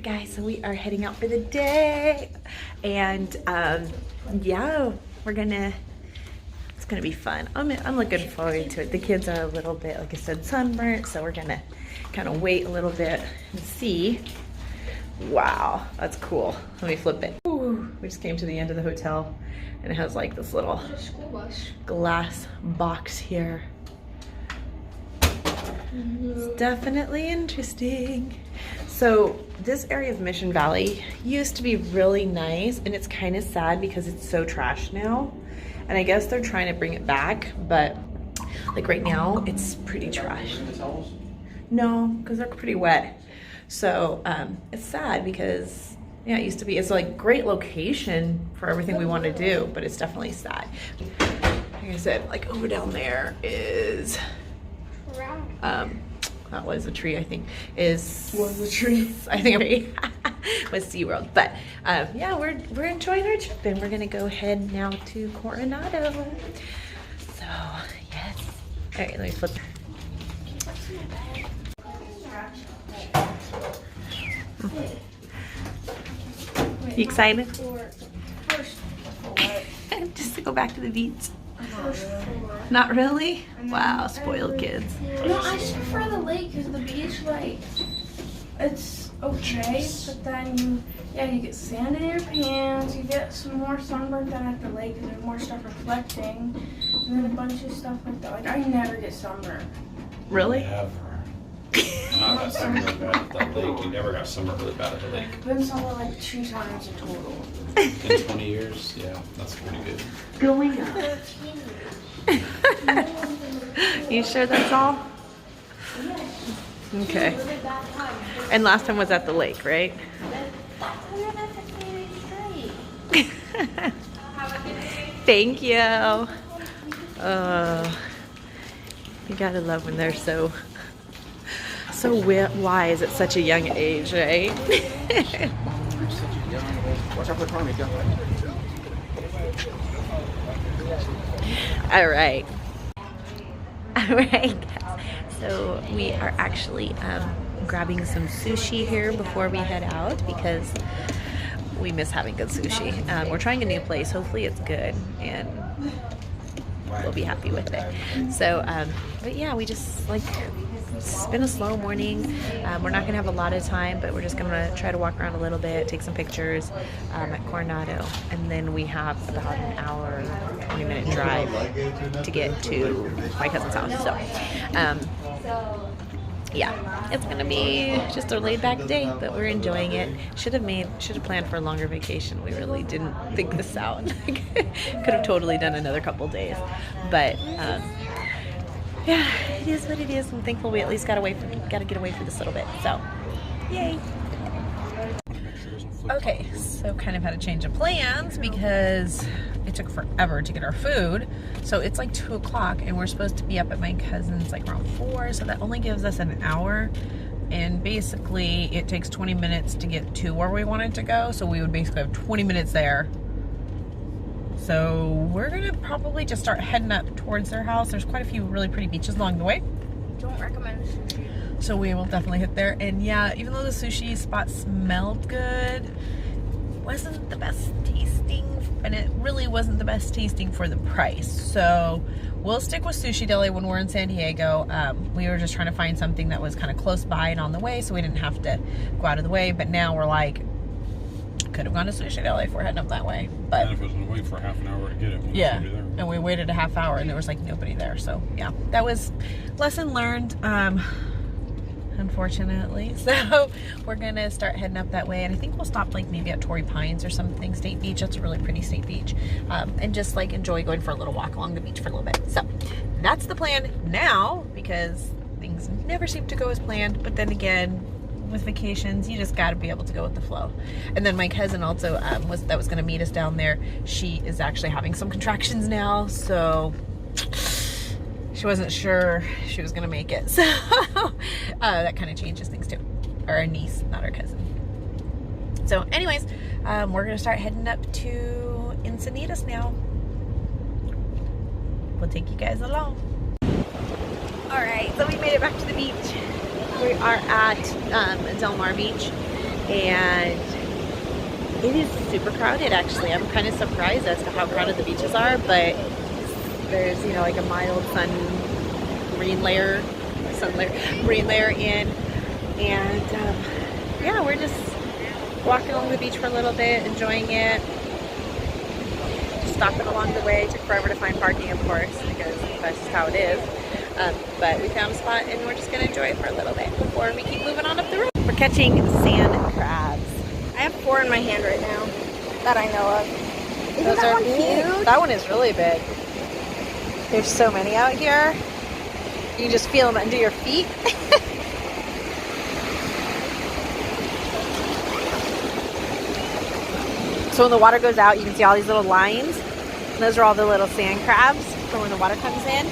guys, so we are heading out for the day, and yeah, it's gonna be fun. I'm looking forward to it. The kids are a little bit, like I said, sunburnt, so we're gonna kind of wait a little bit and see. Wow, that's cool. Let me flip it. Ooh, we just came to the end of the hotel, and it has like this little glass box here. It's definitely interesting. So this area of Mission Valley used to be really nice, and it's kind of sad because it's so trashed now. And I guess they're trying to bring it back, but like right now it's pretty trashed. No, because they're pretty wet. So it's sad because yeah, it used to be, it's like great location for everything we want to do, but it's definitely sad. Like I said, like over down there is that was a tree, I think. Was a tree. I think was SeaWorld. But yeah, we're enjoying our trip, and we're gonna go ahead now to Coronado. So yes. All right, let me flip. You excited? Just to go back to the beach. Not really? Wow, spoiled kids. No, I just prefer the lake because the beach, like, it's okay, but then you get sand in your pants, you get some more sunburn than at the lake because there's more stuff reflecting, and then a bunch of stuff like that. Like, I never get sunburn. Really? Never. Not that summer really bad at the lake. You never got summer really bad at the lake. I've been somewhere like 2 times in total. In 20 years, yeah, that's pretty good. Going up. You sure that's all? Okay. And last time was at the lake, right? Thank you. You gotta love when they're so wise at such a young age, right? Watch out for the car, Mika. All right, guys. So we are actually grabbing some sushi here before we head out because we miss having good sushi. We're trying a new place. Hopefully it's good and we'll be happy with it. So, but yeah, we just like, it's been a slow morning. We're not gonna have a lot of time, but we're just gonna try to walk around a little bit, take some pictures at Coronado, and then we have about an hour, 20-minute drive to get to my cousin's house. So, yeah, it's gonna be just a laid-back day, but we're enjoying it. Should have planned for a longer vacation. We really didn't think this out. Could have totally done another couple days, but. Yeah, it is what it is. I'm thankful we at least got to get away for this little bit. So, yay. Okay, so kind of had a change of plans because it took forever to get our food. So it's like 2 o'clock and we're supposed to be up at my cousin's like around 4. So that only gives us an hour. And basically it takes 20 minutes to get to where we wanted to go. So we would basically have 20 minutes there. So we're gonna probably just start heading up towards their house. There's quite a few really pretty beaches along the way. Don't recommend sushi. So we will definitely hit there. And yeah, even though the sushi spot smelled good, wasn't the best tasting, and it really wasn't the best tasting for the price. So we'll stick with Sushi Deli when we're in San Diego. We were just trying to find something that was kind of close by and on the way, so we didn't have to go out of the way. But now we're like, could have gone to Sushi Deli if we're heading up that way. But And if it was going to wait for half an hour to get it, yeah, and we waited a half hour and there was like nobody there. So yeah, that was lesson learned, unfortunately. So we're gonna start heading up that way, and I think we'll stop like maybe at Torrey Pines or something, State Beach. That's a really pretty state beach, and just like enjoy going for a little walk along the beach for a little bit. So that's the plan now, because things never seem to go as planned, but then again, with vacations, you just got to be able to go with the flow. And then my cousin also was going to meet us down there. She is actually having some contractions now, so she wasn't sure she was going to make it. So that kind of changes things too. Or our niece, not our cousin. So anyways, we're going to start heading up to Encinitas now. We'll take you guys along. All right, so we made it back to the beach. We are at Del Mar Beach, and it is super crowded actually. I'm kind of surprised as to how crowded the beaches are, but there's, you know, like a mild marine layer in, and yeah, we're just walking along the beach for a little bit, enjoying it, just stopping along the way. It took forever to find parking, of course, because that's just how it is, but we found a spot and we're just gonna enjoy it for a little bit before we keep moving on up the road. We're catching sand crabs. I have 4 in my hand right now that I know of. Isn't Those that are one big. cute? That one is really big. There's so many out here. You can just feel them under your feet. So when the water goes out, you can see all these little lines. And those are all the little sand crabs from when the water comes in.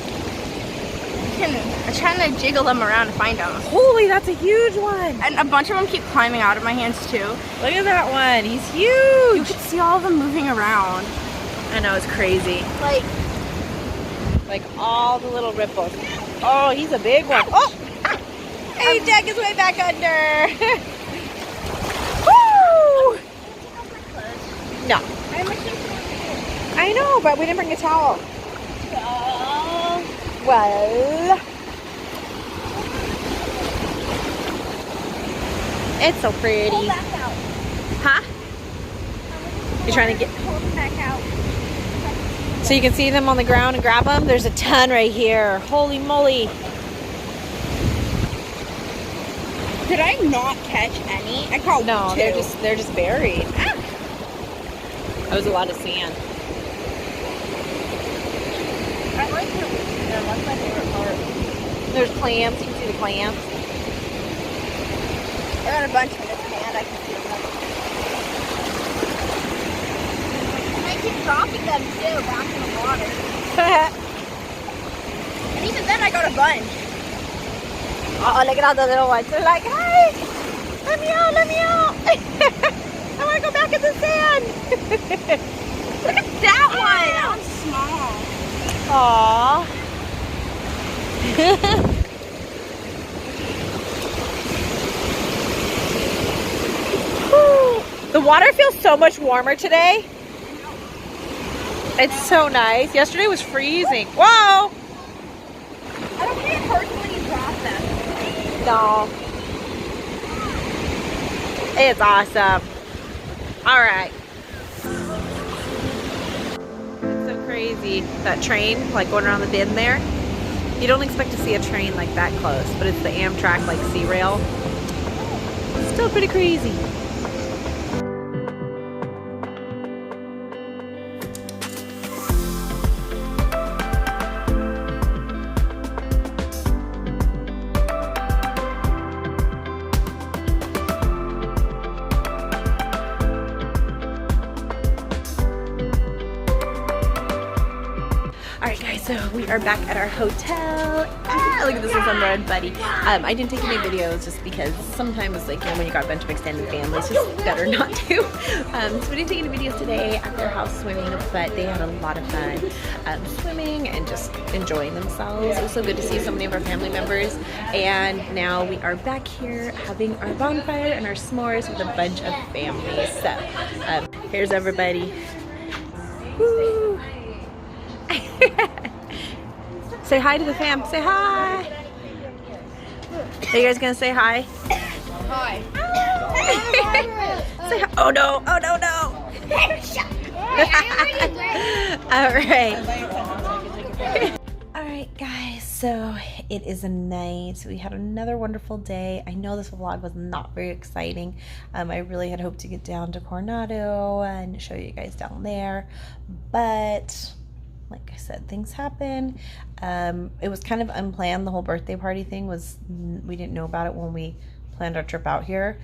I'm trying to jiggle them around to find them. Holy, that's a huge one. And a bunch of them keep climbing out of my hands too. Look at that one. He's You huge. could see all of them moving around. I know, it's crazy. Like, Like all the little ripples. Oh, he's a big one. Oh! Hey, Jack is way back under. Woo! No. I know, but we didn't bring a towel. Well, it's so pretty. pull back out. Huh? You're trying to get... Pull them back out. So you can see them on the ground and grab them. There's a ton right here. Holy moly. Did I not catch any? I caught No, 2. they're just buried. Ah. That was a lot of sand. I like them. Yeah, that's my favorite part. There's clams. You can see the clams. I got a bunch in this hand. I can see them. And I keep dropping them too back in the water. And even then I got a bunch. Oh, look at all the little ones. They're like, hey, let me out, let me out. I want to go back in the sand. Look at that one. That one's small. Aww. The water feels so much warmer today. It's so nice. Yesterday was freezing. Whoa! I don't think it hurts when you drop them. No. It's awesome. All right. It's so crazy. That train, like going around the bend there. You don't expect to see a train like that close, but it's the Amtrak, like C-Rail. Still pretty crazy. Alright guys, so we are back at our hotel. Ah, look at this sunburned buddy. I didn't take any videos just because sometimes, like, you know, when you got a bunch of extended families, it's just better not to. So we didn't take any videos today at their house swimming, but they had a lot of fun swimming and just enjoying themselves. It was so good to see so many of our family members. And now we are back here having our bonfire and our s'mores with a bunch of families. So here's everybody. Woo. Say hi to the fam. Say hi. Are you guys gonna say hi? Hi. Say hi. Oh no! Oh no! No! All right. All right, guys. So it is a night. We had another wonderful day. I know this vlog was not very exciting. I really had hoped to get down to Coronado and show you guys down there, but like I said, things happen. It was kind of unplanned. The whole birthday party thing was, we didn't know about it when we planned our trip out here.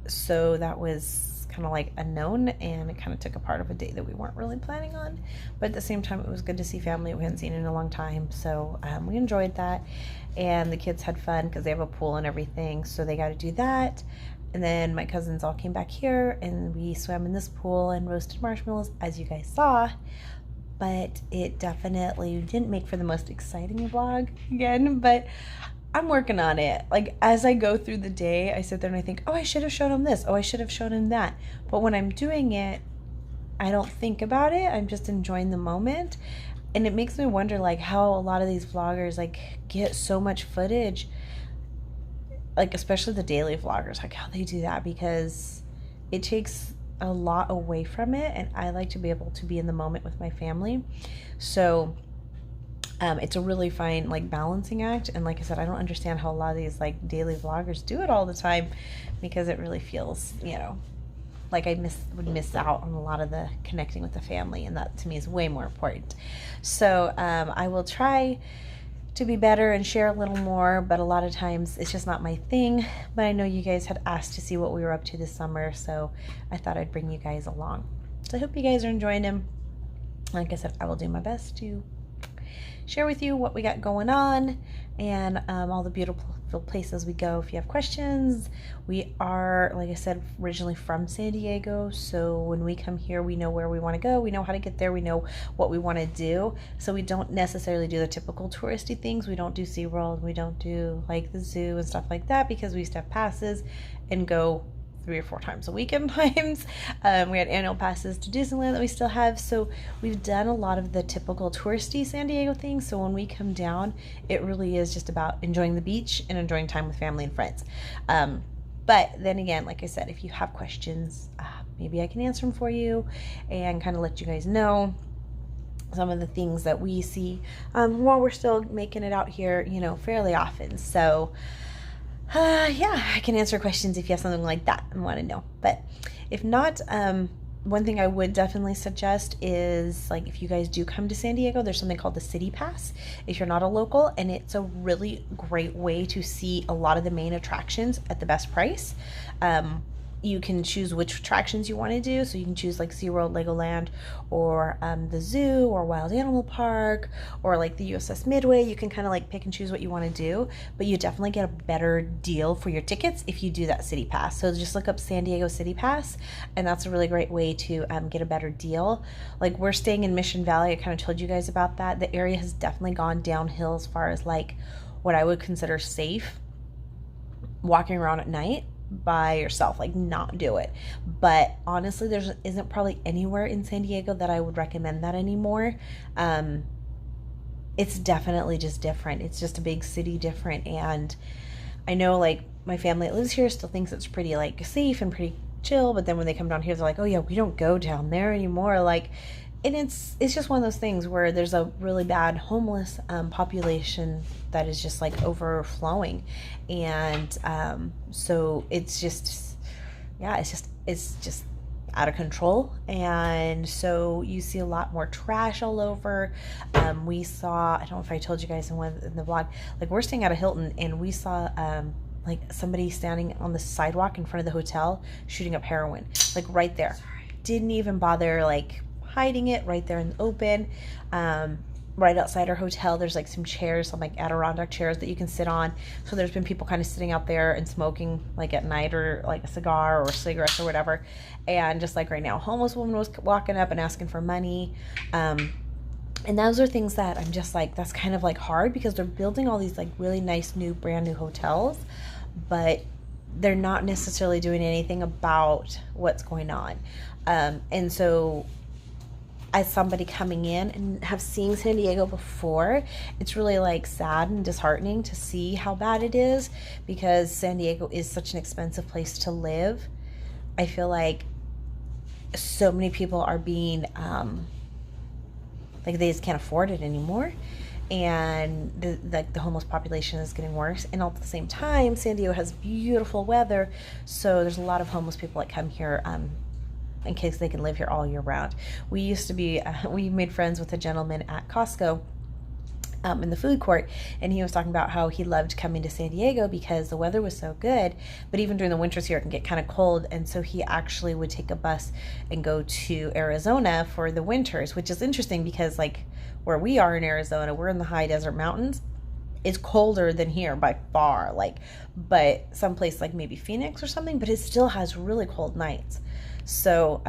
So that was kind of like unknown, and it kind of took a part of a day that we weren't really planning on. But at the same time, it was good to see family we hadn't seen in a long time. So we enjoyed that, and the kids had fun because they have a pool and everything. So they got to do that. And then my cousins all came back here and we swam in this pool and roasted marshmallows, as you guys saw. But it definitely didn't make for the most exciting vlog again, but I'm working on it. Like, as I go through the day, I sit there and I think, oh, I should have shown him this. Oh, I should have shown him that. But when I'm doing it, I don't think about it. I'm just enjoying the moment. And it makes me wonder, like, how a lot of these vloggers, like, get so much footage, like, especially the daily vloggers, like, how they do that, because it takes a lot away from it, and I like to be able to be in the moment with my family. So it's a really fine, like, balancing act. And like I said, I don't understand how a lot of these, like, daily vloggers do it all the time, because it really feels, you know, like I would miss out on a lot of the connecting with the family, and that to me is way more important. So I will try to be better and share a little more, but a lot of times it's just not my thing. But I know you guys had asked to see what we were up to this summer, so I thought I'd bring you guys along. So I hope you guys are enjoying them. Like I said, I will do my best to share with you what we got going on, and all the beautiful places we go. If you have questions, we are, like I said, originally from San Diego, so when we come here, we know where we want to go, we know how to get there, we know what we want to do. So we don't necessarily do the typical touristy things. We don't do SeaWorld, we don't do like the zoo and stuff like that, because we used to have passes and go 3 or 4 times a week at times. We had annual passes to Disneyland that we still have. So we've done a lot of the typical touristy San Diego things. So when we come down, it really is just about enjoying the beach and enjoying time with family and friends. But then again, like I said, if you have questions, maybe I can answer them for you and kind of let you guys know some of the things that we see while we're still making it out here, you know, fairly often. So yeah, I can answer questions if you have something like that and want to know. But if not, one thing I would definitely suggest is, like, if you guys do come to San Diego, there's something called the City Pass if you're not a local, and it's a really great way to see a lot of the main attractions at the best price. You can choose which attractions you want to do. So you can choose like SeaWorld, Legoland, or the zoo, or Wild Animal Park, or like the USS Midway. You can kind of like pick and choose what you want to do, but you definitely get a better deal for your tickets if you do that City Pass. So just look up San Diego City Pass, and that's a really great way to get a better deal. Like, we're staying in Mission Valley. I kind of told you guys about that. The area has definitely gone downhill as far as like what I would consider safe walking around at night by yourself. Like, not do it. But honestly, there isn't probably anywhere in San Diego that I would recommend that anymore. It's definitely just different. It's just a big city different, and I know like my family that lives here still thinks it's pretty like safe and pretty chill, but then when they come down here, they're like, oh yeah, we don't go down there anymore. Like, and it's just one of those things where there's a really bad homeless population that is just like overflowing, and so it's just, yeah, it's just out of control. And so you see a lot more trash all over. We saw, I don't know if I told you guys in the vlog, like, we're staying at a Hilton, and we saw like somebody standing on the sidewalk in front of the hotel shooting up heroin, like right there. Didn't even bother like hiding it, right there in the open. Right outside our hotel, there's like some chairs, some like Adirondack chairs that you can sit on. So there's been people kind of sitting out there and smoking like at night, or like a cigar or cigarettes or whatever. And just like right now, a homeless woman was walking up and asking for money. And those are things that I'm just like, that's kind of like hard, because they're building all these like really nice new brand new hotels, but they're not necessarily doing anything about what's going on. And so as somebody coming in and have seen San Diego before, it's really like sad and disheartening to see how bad it is, because San Diego is such an expensive place to live. I feel like so many people are being like, they just can't afford it anymore, and the homeless population is getting worse. And at the same time, San Diego has beautiful weather, so there's a lot of homeless people that come here in case they can live here all year round. We used to be, we made friends with a gentleman at Costco in the food court, and he was talking about how he loved coming to San Diego because the weather was so good, but even during the winters here it can get kind of cold, and so he actually would take a bus and go to Arizona for the winters, which is interesting because like where we are in Arizona, we're in the high desert mountains. It's colder than here by far, like, but someplace like maybe Phoenix or something, but it still has really cold nights. So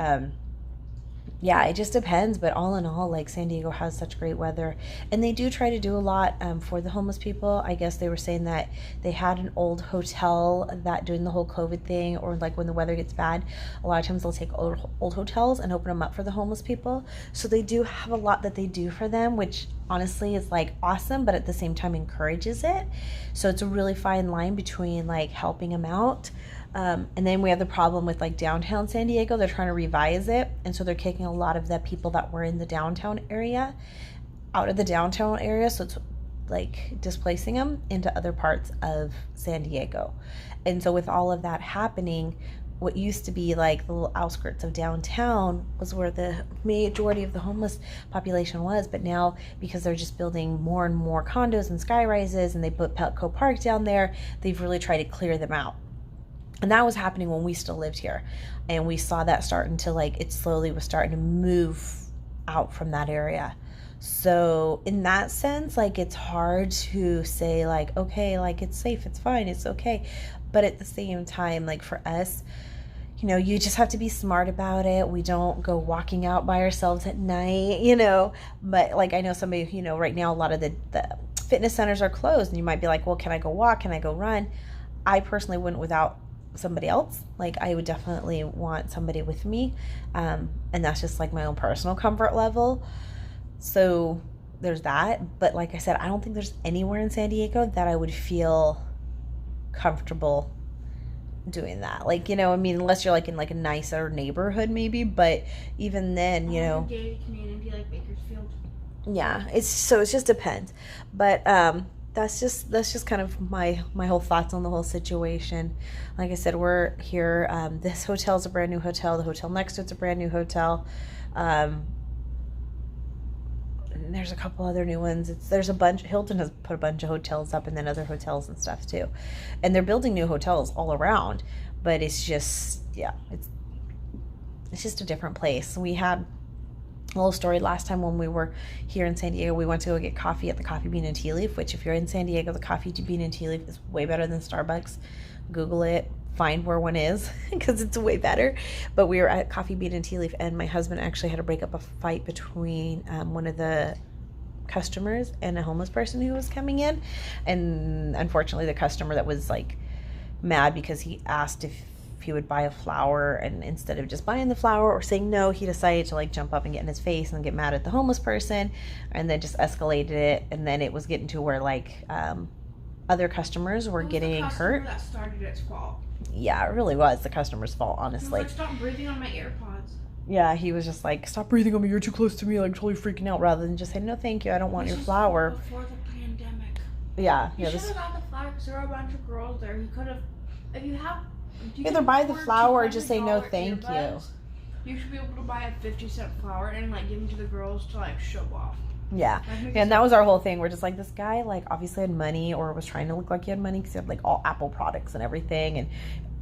Yeah, it just depends, but all in all, like San Diego has such great weather, and they do try to do a lot for the homeless people. I guess they were saying that they had an old hotel that during the whole COVID thing, or like when the weather gets bad, a lot of times they'll take old hotels and open them up for the homeless people. So they do have a lot that they do for them, which honestly is like awesome, but at the same time encourages it. So it's a really fine line between like helping them out. And then we have the problem with like downtown San Diego. They're trying to revise it. And so they're kicking a lot of the people that were in the downtown area out of the downtown area. So it's like displacing them into other parts of San Diego. And so with all of that happening, what used to be like the little outskirts of downtown was where the majority of the homeless population was. But now, because they're just building more and more condos and sky rises, and they put Petco Park down there, they've really tried to clear them out. And that was happening when we still lived here. And we saw that starting to like, it slowly was starting to move out from that area. So in that sense, like it's hard to say like, okay, like it's safe, it's fine, it's okay. But at the same time, like for us, you know, you just have to be smart about it. We don't go walking out by ourselves at night, you know. But like I know somebody, you know, right now a lot of the fitness centers are closed, and you might be like, well, can I go walk? Can I go run? I personally wouldn't without somebody else. Like I would definitely want somebody with me, and that's just like my own personal comfort level. So there's that. But like I said, I don't think there's anywhere in San Diego that I would feel comfortable doing that. Like, you know, I mean, unless you're like in like a nicer neighborhood maybe, but even then, you know, gated community like Bakersfield. Yeah, it just depends. But that's just kind of my whole thoughts on the whole situation. Like I said, we're here. This hotel's a brand new hotel. The hotel next to it's a brand new hotel. And there's a couple other new ones. There's a bunch. Hilton has put a bunch of hotels up, and then other hotels and stuff too. And they're building new hotels all around. But it's just, yeah, it's just a different place. We had a little story last time when we were here in San Diego. We went to go get coffee at the Coffee Bean and Tea Leaf, which if you're in San Diego, the Coffee Bean and Tea Leaf is way better than Starbucks. Google it, find where one is, because it's way better. But we were at Coffee Bean and Tea Leaf, and my husband actually had to break up a fight between one of the customers and a homeless person who was coming in. And unfortunately, the customer that was like mad because he asked if he would buy a flower, and instead of just buying the flower or saying no, he decided to like jump up and get in his face and get mad at the homeless person, and then just escalated it. And then it was getting to where like other customers were getting hurt. That started its fault. Yeah, it really was the customer's fault, honestly. Like, stop breathing on my AirPods. Yeah, he was just like, stop breathing on me, you're too close to me, like totally freaking out, rather than just say, no thank you, I don't want your flower. Before the pandemic. Yeah, You should have got the flower because there were a bunch of girls there. You could have, if you have, either buy the flower or just say no thank you. You should be able to buy a 50-cent flower and like give them to the girls to like show off. Yeah, and that was our whole thing. We're just like, this guy like obviously had money, or was trying to look like he had money because he had like all Apple products and everything, and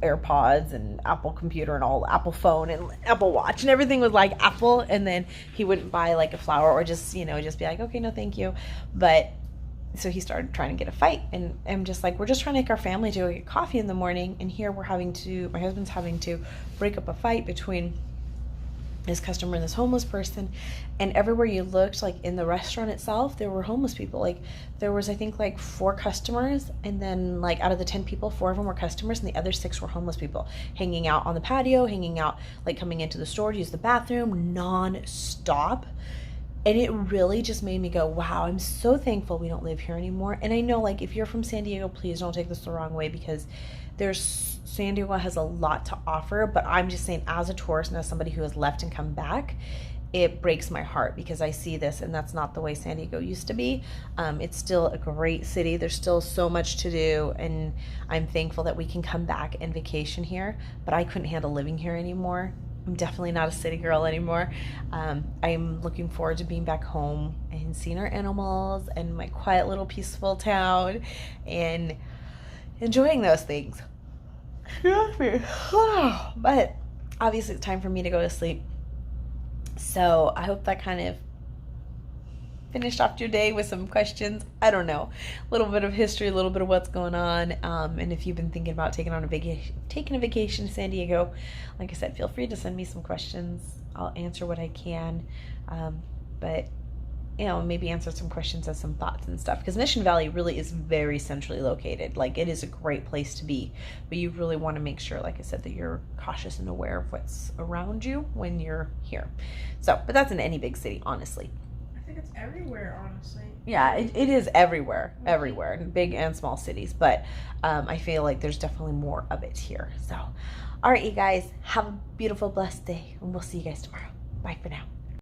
AirPods and Apple computer and all Apple phone and Apple Watch, and everything was like Apple. And then he wouldn't buy like a flower or just, you know, just be like, okay, no thank you. But so he started trying to get a fight, and I'm just like, we're just trying to take our family to go get coffee in the morning, and here we're having to, my husband's having to break up a fight between this customer and this homeless person. And everywhere you looked, like in the restaurant itself, there were homeless people. Like there was, I think, like 4 customers, and then like out of the 10 people, 4 of them were customers, and the other 6 were homeless people hanging out on the patio, hanging out, like coming into the store to use the bathroom non-stop. And it really just made me go, wow, I'm so thankful we don't live here anymore. And I know, like, if you're from San Diego, please don't take this the wrong way, because San Diego has a lot to offer. But I'm just saying, as a tourist and as somebody who has left and come back, it breaks my heart because I see this, and that's not the way San Diego used to be. It's still a great city. There's still so much to do, and I'm thankful that we can come back and vacation here. But I couldn't handle living here anymore. I'm definitely not a city girl anymore. I'm looking forward to being back home and seeing our animals and my quiet little peaceful town and enjoying those things. But obviously it's time for me to go to sleep. So I hope that kind of finished off your day with some questions. I don't know, a little bit of history, a little bit of what's going on. And if you've been thinking about taking a vacation to San Diego, like I said, feel free to send me some questions. I'll answer what I can. But you know, maybe answer some questions as some thoughts and stuff, because Mission Valley really is very centrally located. Like, it is a great place to be, but you really want to make sure, like I said, that you're cautious and aware of what's around you when you're here. So, but that's in any big city, honestly. I think it's everywhere, honestly. Yeah, it is everywhere, in big and small cities, but I feel like there's definitely more of it here. So, all right, you guys, have a beautiful, blessed day, and we'll see you guys tomorrow. Bye for now.